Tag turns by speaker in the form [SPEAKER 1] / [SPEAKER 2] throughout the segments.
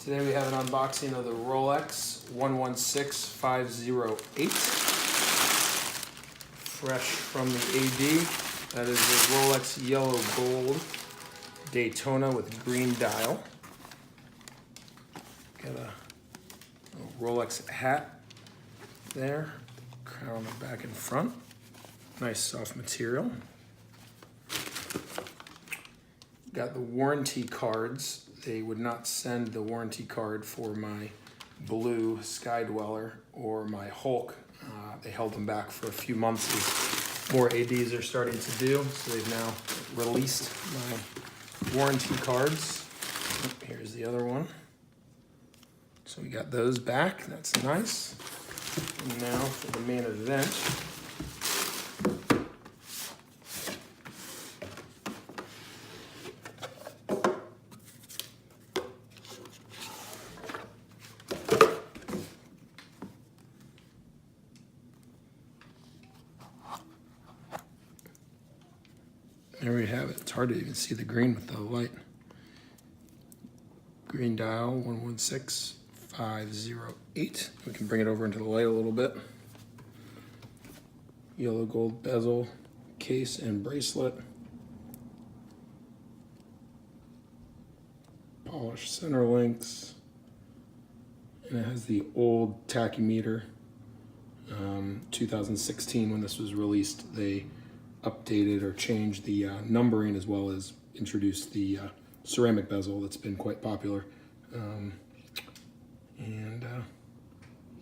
[SPEAKER 1] Today we have an unboxing of the Rolex 116508. Fresh from the AD. That is the Rolex Yellow Gold Daytona with green dial. Got a Rolex hat there. Crown on the back and front. Nice soft material. Got the warranty cards. They would not send the warranty card for my blue Sky Dweller or my Hulk. They held them back for a few months as more ADs are starting to do. So they've now released my warranty cards. Here's the other one. So we got those back. That's nice. And now for the main event. There we have it. It's hard to even see the green with the light. Green dial 116508. We can bring it over into the light a little bit. Yellow gold bezel, case and bracelet. Polished center links. And it has the old tachymeter. 2016 when this was released, they updated or changed the numbering as well as introduced the ceramic bezel that's been quite popular.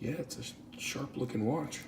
[SPEAKER 1] Yeah, it's a sharp looking watch.